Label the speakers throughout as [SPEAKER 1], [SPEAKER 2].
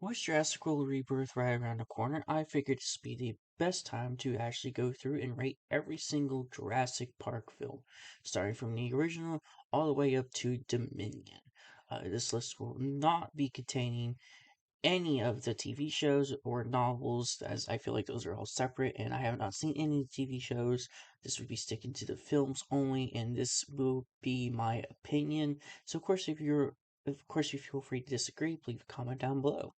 [SPEAKER 1] With Jurassic World Rebirth right around the corner, I figured this would be the best time to actually go through and rate every single Jurassic Park film, starting from the original all the way up to Dominion. This list will not be containing any of the TV shows or novels, as I feel like those are all separate, and I have not seen any TV shows. This would be sticking to the films only, and this will be my opinion. So, of course, if you feel free to disagree, please comment down below.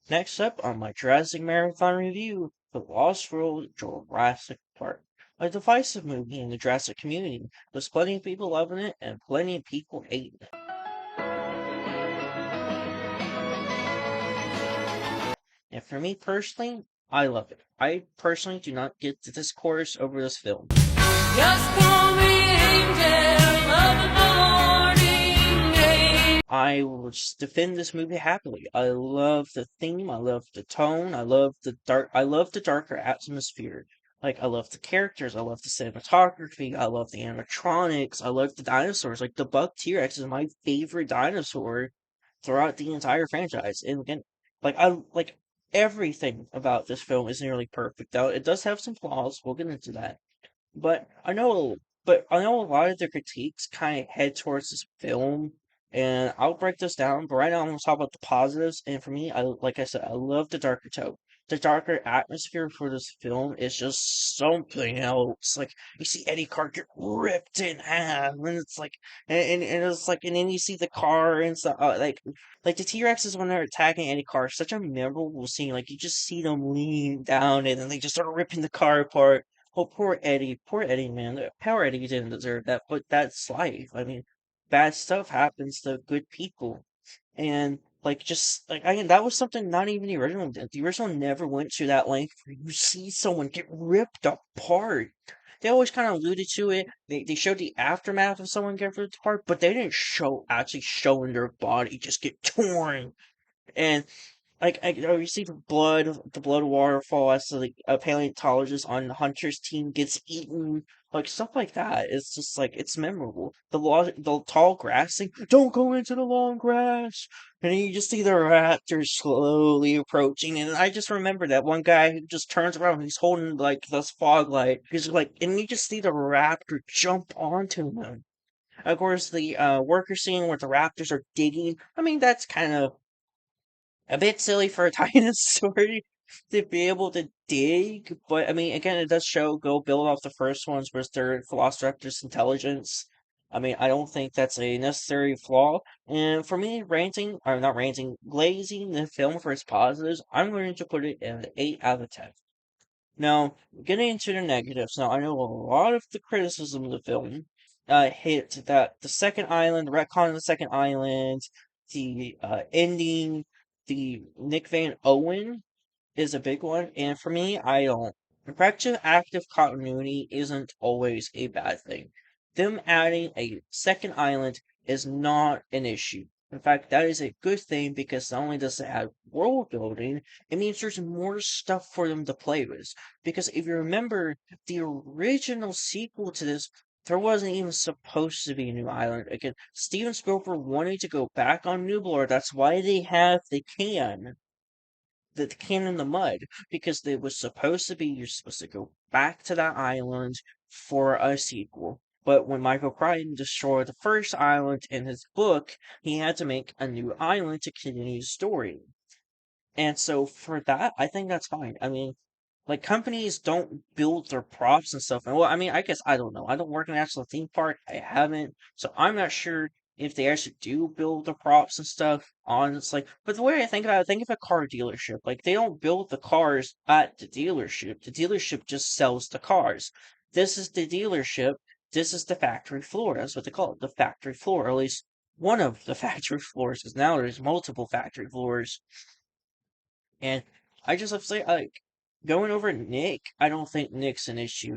[SPEAKER 1] Next up on my Jurassic Marathon review, The Lost World Jurassic Park. A divisive movie in the Jurassic community. There's plenty of people loving it and plenty of people hating it. And for me personally, I love it. I personally do not get the discourse over this film. Just call me angel of the morning. I will just defend this movie happily. I love the theme, I love the tone, I love the darker atmosphere. Like I love the characters, I love the cinematography, I love the animatronics, I love the dinosaurs. Like the Buck T-Rex is my favorite dinosaur throughout the entire franchise. And again, I like everything about this film is nearly perfect. Though it does have some flaws, we'll get into that. But I know a lot of the critiques kind of head towards this film, and I'll break this down. But right now, I'm gonna talk about the positives. And for me, like I said, I love the darker tone. The darker atmosphere for this film is just something else. Like you see Eddie Carr get ripped in half, and it's like, and it's like, and then you see the car and stuff. Like the T Rexes when they're attacking Eddie Carr, such a memorable scene. Like you just see them lean down, and then they just start ripping the car apart. Oh, poor Eddie, man. Poor Eddie didn't deserve that, but that's life. I mean, bad stuff happens to good people, and that was something not even the original did. The original never went to that length where you see someone get ripped apart. They always kind of alluded to it. They showed the aftermath of someone getting ripped apart, but they didn't actually showing their body just get torn. And you see the blood waterfall as a paleontologist on Hunter's team gets eaten, like stuff like that. It's just like it's memorable. The tall grass thing, don't go into the long grass, and then you just see the raptors slowly approaching. And I just remember that one guy who just turns around, he's holding like this fog light. He's like, and you just see the raptor jump onto him. Of course, the worker scene where the raptors are digging. I mean, that's kind of a bit silly for a dinosaur to be able to dig, but I mean, again, it does show go build off the first ones with their Velociraptor's intelligence. I mean, I don't think that's a necessary flaw. And for me, or not ranting, glazing the film for its positives, I'm going to put it at an 8 out of 10. Now, getting into the negatives, now I know a lot of the criticism of the film hit that the second island, the retcon of the second island, the ending, the Nick Van Owen is a big one, and for me, I don't. Effective active continuity isn't always a bad thing. Them adding a second island is not an issue. In fact, that is a good thing because not only does it add world building, it means there's more stuff for them to play with. Because if you remember, the original sequel to this, there wasn't even supposed to be a new island. Again, Steven Spielberg wanted to go back on Nublar. That's why they have the can in the mud, because they was supposed to be you're supposed to go back to that island for a sequel. But when Michael Crichton destroyed the first island in his book, he had to make a new island to continue the story. And so for that, I think that's fine. I mean, like companies don't build their props and stuff. And well, I mean, I guess I don't know. I don't work in an actual theme park. I haven't, so I'm not sure if they actually do build the props and stuff. Honestly, but the way I think about it, think of a car dealership. Like they don't build the cars at the dealership. The dealership just sells the cars. This is the dealership. This is the factory floor. That's what they call it, the factory floor. Or at least one of the factory floors, because now there's multiple factory floors. And I just have to say, like, going over Nick, I don't think Nick's an issue.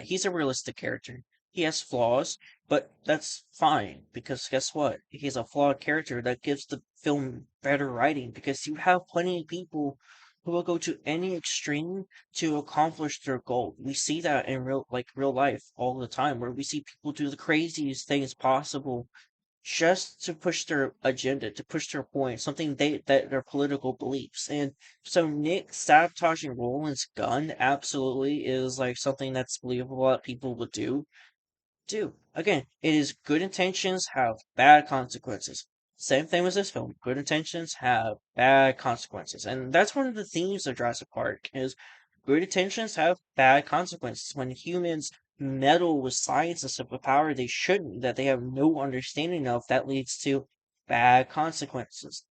[SPEAKER 1] He's a realistic character. He has flaws, but that's fine, because guess what? He's a flawed character that gives the film better writing, because you have plenty of people who will go to any extreme to accomplish their goal. We see that in real life all the time, where we see people do the craziest things possible just to push their agenda, to push their point, something that their political beliefs. And so Nick sabotaging Roland's gun absolutely is like something that's believable that people would do. Again, it is good intentions have bad consequences. Same thing with this film. Good intentions have bad consequences. And that's one of the themes of Jurassic Park is good intentions have bad consequences. When humans meddle with science and stuff with power they shouldn't, that they have no understanding of, that leads to bad consequences.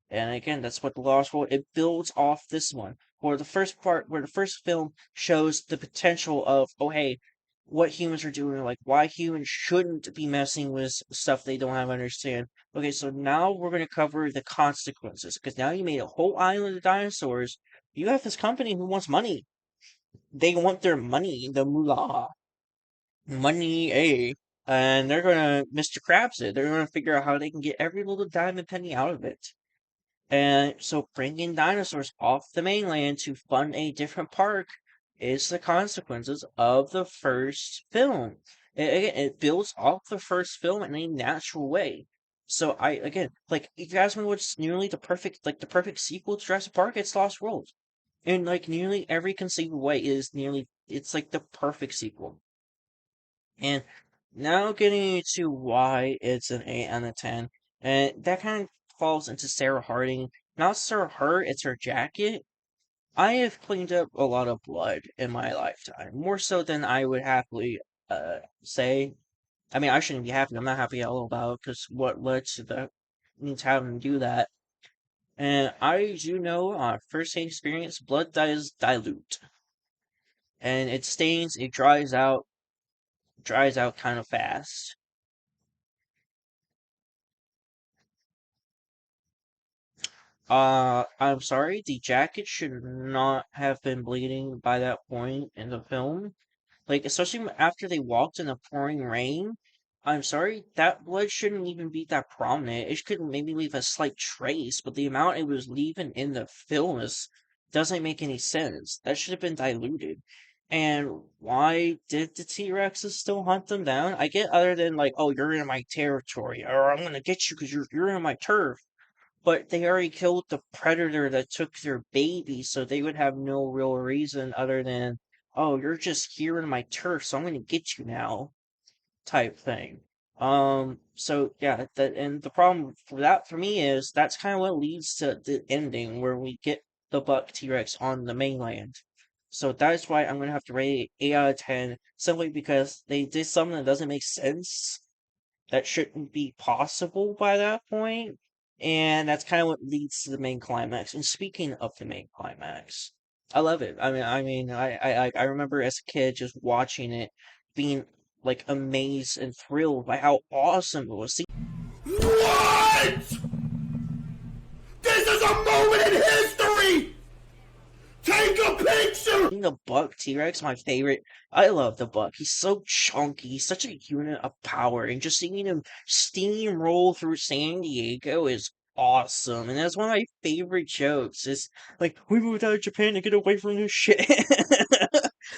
[SPEAKER 1] And again, that's what the Lost World it builds off this one. Where the first film shows the potential of, oh hey, what humans are doing, like why humans shouldn't be messing with stuff they don't have understand. Okay, so now we're gonna cover the consequences, because now you made a whole island of dinosaurs. You have this company who wants money. They want their money, the moolah. Money, and they're gonna Mr. Krabs it. They're gonna figure out how they can get every little diamond penny out of it. And so bringing dinosaurs off the mainland to fund a different park is the consequences of the first film. It builds off the first film in a natural way. So again, like, if you ask me what's nearly the perfect sequel to Jurassic Park, it's Lost World. In like nearly every conceivable way, it's like the perfect sequel. And now getting into why it's an 8 out of 10. And that kind of falls into Sarah Harding. Not her, it's her jacket. I have cleaned up a lot of blood in my lifetime, more so than I would happily say. I mean, I shouldn't be happy. I'm not happy at all about it, because what led to the me to having to do that. And I do know, first-hand experience, blood does dilute, and it stains, it dries out kind of fast. I'm sorry, the jacket should not have been bleeding by that point in the film. Like, especially after they walked in the pouring rain. I'm sorry, that blood shouldn't even be that prominent. It could maybe leave a slight trace, but the amount it was leaving in the film doesn't make any sense. That should have been diluted. And why did the T-Rexes still hunt them down? I get other than like, oh, you're in my territory, or I'm gonna get you because you're in my turf. But they already killed the predator that took their baby, so they would have no real reason other than, oh, you're just here in my turf, so I'm gonna get you now, type thing. So yeah, and the problem for that for me is that's kind of what leads to the ending where we get the Buck T Rex on the mainland. So that is why I'm gonna have to rate it 8 out of 10, simply because they did something that doesn't make sense, that shouldn't be possible by that point, and that's kind of what leads to the main climax. And speaking of the main climax, I love it. I remember as a kid just watching it, being like amazed and thrilled by how awesome it was.
[SPEAKER 2] What? This is a moment in history! Take a picture!
[SPEAKER 1] The Buck T Rex, my favorite. I love the Buck. He's so chunky. He's such a unit of power, and just seeing him steamroll through San Diego is awesome. And that's one of my favorite jokes. Is like, we moved out of Japan to get away from this shit.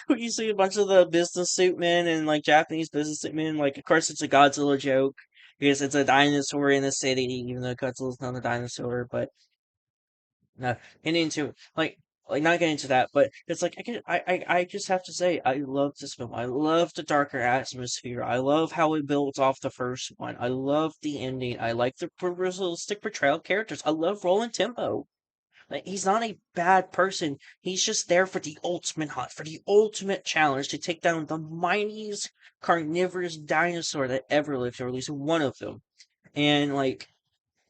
[SPEAKER 1] When you see a bunch of the business suit men and like Japanese business suit men, like, of course it's a Godzilla joke because it's a dinosaur in the city, even though Godzilla's not a dinosaur, but no, getting into like not getting into that, but it's like I just have to say I love this film. I love the darker atmosphere. I love how it builds off the first one. I love the ending. I like the realistic portrayal of characters. I love Roland Tempo. Like, he's not a bad person. He's just there for the ultimate hunt, for the ultimate challenge to take down the mightiest carnivorous dinosaur that ever lived, or at least one of them. And like,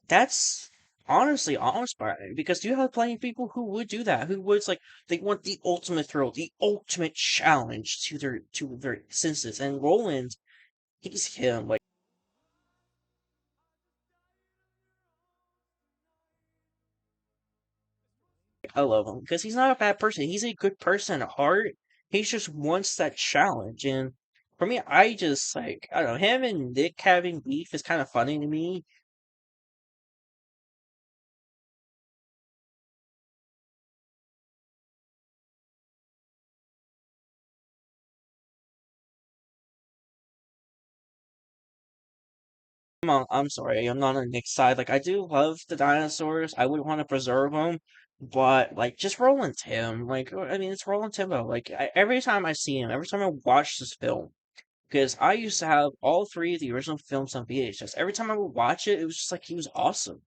[SPEAKER 1] that's honestly awe-inspiring, because you have plenty of people who would do that, who would like, they want the ultimate thrill, the ultimate challenge to their senses. And Roland, he's him. Like, I love him because he's not a bad person. He's a good person at heart. He just wants that challenge. And for me, I just like, I don't know, him and Nick having beef is kind of funny to me. I'm sorry, I'm not on Nick's side. Like, I do love the dinosaurs. I would want to preserve them, but like, just Roland Tim. Like, I mean, it's Roland Timbo. Like, every time I see him, every time I watch this film, because I used to have all three of the original films on VHS. Every time I would watch it, it was just like he was awesome.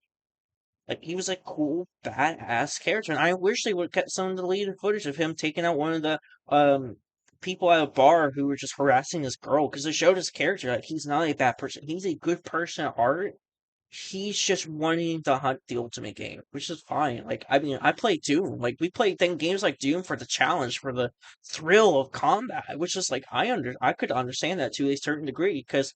[SPEAKER 1] Like he was a cool, badass character, and I wish they would get some of the deleted footage of him taking out one of the um people at a bar who were just harassing this girl because it showed his character. Like he's not a bad person; he's a good person at heart. He's just wanting to hunt the ultimate game, which is fine. Like I mean, I play Doom. Like we play then games like Doom for the challenge, for the thrill of combat, which is like I could understand that to a certain degree because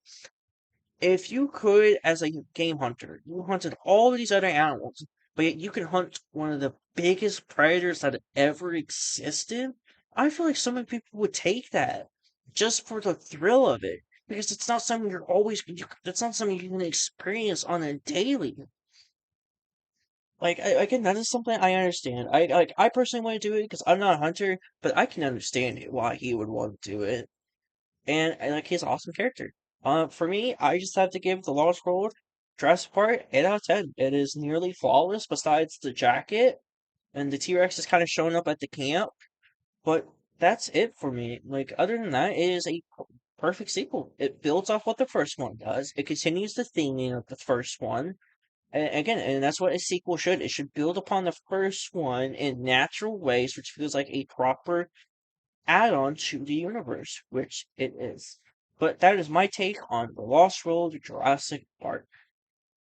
[SPEAKER 1] if you could, as a game hunter, you hunted all of these other animals, but yet you can hunt one of the biggest predators that ever existed, I feel like so many people would take that just for the thrill of it. Because it's not something it's not something you can experience on a daily. Like, again, that is something I understand. I personally want to do it because I'm not a hunter, but I can understand it, why he would want to do it. And like he's an awesome character. For me, I just have to give the Lost World Jurassic Park 8 out of 10. It is nearly flawless, besides the jacket and the T Rex is kind of showing up at the camp. But that's it for me. Like other than that, it is a perfect sequel. It builds off what the first one does. It continues the theming of the first one. And again, and that's what a sequel should. It should build upon the first one in natural ways, which feels like a proper add-on to the universe, which it is. But that is my take on The Lost World Jurassic Park.